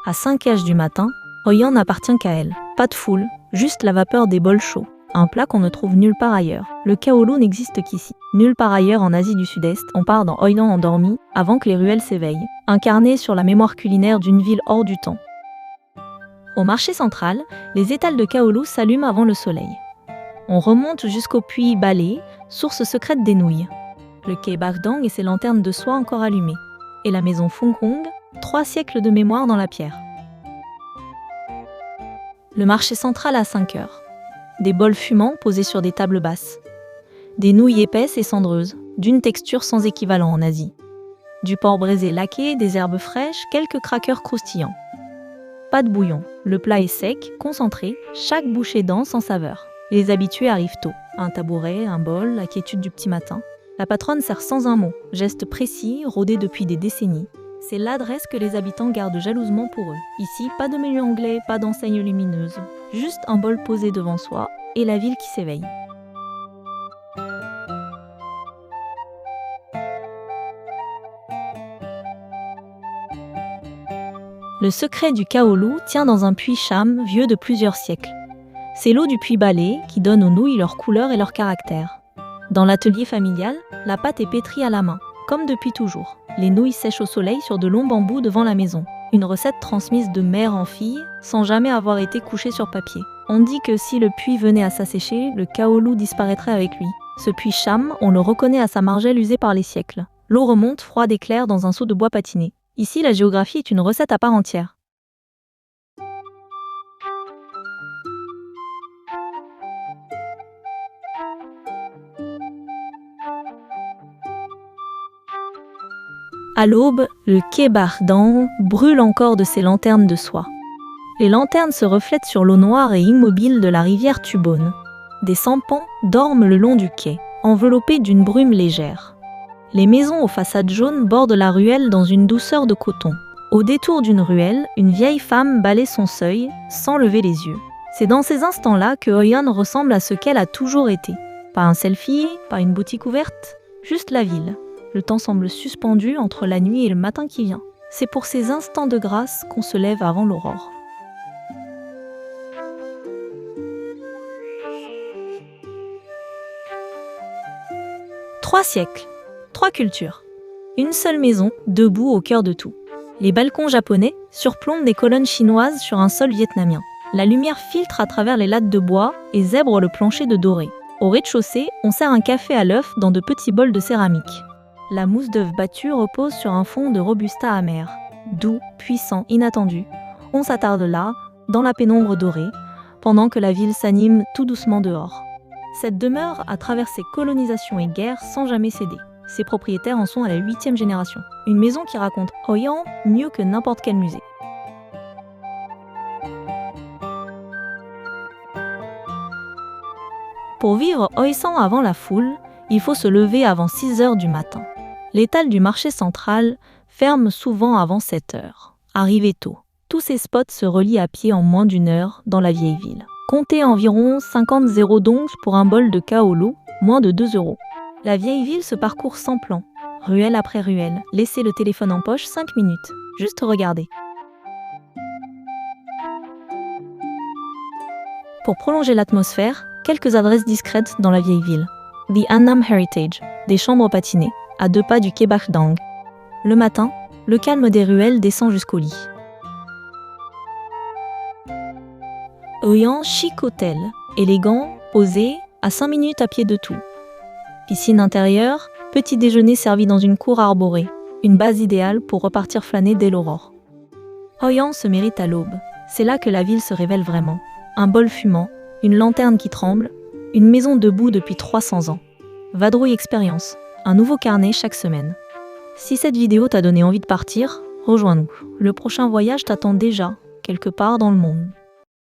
À 5h du matin, Oyan n'appartient qu'à elle. Pas de foule, juste la vapeur des bols chauds. Un plat qu'on ne trouve nulle part ailleurs. Le kaolo n'existe qu'ici. Nulle part ailleurs en Asie du Sud-Est, on part dans Oyan endormi avant que les ruelles s'éveillent. Incarné sur la mémoire culinaire d'une ville hors du temps. Au marché central, les étals de kaolo s'allument avant le soleil. On remonte jusqu'au puits Balé, source secrète des nouilles. Le quai Bagdang et ses lanternes de soie encore allumées. Et la maison Phong Kong, 3 siècles de mémoire dans la pierre. Le marché central à 5h. Des bols fumants posés sur des tables basses. Des nouilles épaisses et cendreuses, d'une texture sans équivalent en Asie. Du porc braisé laqué, des herbes fraîches, quelques crackers croustillants. Pas de bouillon, le plat est sec, concentré, chaque bouchée dense en saveur. Les habitués arrivent tôt. Un tabouret, un bol, la quiétude du petit matin. La patronne sert sans un mot, geste précis, rodé depuis des décennies. C'est l'adresse que les habitants gardent jalousement pour eux. Ici, pas de menu anglais, pas d'enseigne lumineuse. Juste un bol posé devant soi et la ville qui s'éveille. Le secret du kaolo tient dans un puits Cham vieux de plusieurs siècles. C'est l'eau du puits Balé qui donne aux nouilles leur couleur et leur caractère. Dans l'atelier familial, la pâte est pétrie à la main, comme depuis toujours. Les nouilles sèchent au soleil sur de longs bambous devant la maison. Une recette transmise de mère en fille, sans jamais avoir été couchée sur papier. On dit que si le puits venait à s'assécher, le kaolo disparaîtrait avec lui. Ce puits Cham, on le reconnaît à sa margelle usée par les siècles. L'eau remonte froide et claire dans un seau de bois patiné. Ici, la géographie est une recette à part entière. À l'aube, le quai Bagdang brûle encore de ses lanternes de soie. Les lanternes se reflètent sur l'eau noire et immobile de la rivière Tubone. Des sampans dorment le long du quai, enveloppés d'une brume légère. Les maisons aux façades jaunes bordent la ruelle dans une douceur de coton. Au détour d'une ruelle, une vieille femme balaie son seuil, sans lever les yeux. C'est dans ces instants-là que Oyan ressemble à ce qu'elle a toujours été. Pas un selfie, pas une boutique ouverte, juste la ville. Le temps semble suspendu entre la nuit et le matin qui vient. C'est pour ces instants de grâce qu'on se lève avant l'aurore. Trois siècles, 3 cultures. Une seule maison, debout au cœur de tout. Les balcons japonais surplombent des colonnes chinoises sur un sol vietnamien. La lumière filtre à travers les lattes de bois et zèbre le plancher de doré. Au rez-de-chaussée, on sert un café à l'œuf dans de petits bols de céramique. La mousse d'œuf battue repose sur un fond de robusta amer. Doux, puissant, inattendu. On s'attarde là, dans la pénombre dorée, pendant que la ville s'anime tout doucement dehors. Cette demeure a traversé colonisation et guerre sans jamais céder. Ses propriétaires en sont à la 8e génération. Une maison qui raconte Oyan mieux que n'importe quel musée. Pour vivre Oisan avant la foule, il faut se lever avant 6h du matin. L'étal du marché central ferme souvent avant 7h. Arrivé tôt, tous ces spots se relient à pied en moins d'1 heure dans la vieille ville. Comptez environ 50 € d'once pour un bol de kaolo, moins de 2 €. La vieille ville se parcourt sans plan, ruelle après ruelle. Laissez le téléphone en poche 5 minutes, juste regarder. Pour prolonger l'atmosphère, quelques adresses discrètes dans la vieille ville. The Annam Heritage, des chambres patinées, à 2 pas du quai Bagdang. Le matin, le calme des ruelles descend jusqu'au lit. Oyan Chic Hotel, élégant, posé, à 5 minutes à pied de tout. Piscine intérieure, petit déjeuner servi dans une cour arborée, une base idéale pour repartir flâner dès l'aurore. Oyan se mérite à l'aube, c'est là que la ville se révèle vraiment. Un bol fumant, une lanterne qui tremble, une maison debout depuis 300 ans. Vadrouille Expérience, un nouveau carnet chaque semaine. Si cette vidéo t'a donné envie de partir, rejoins-nous. Le prochain voyage t'attend déjà, quelque part dans le monde.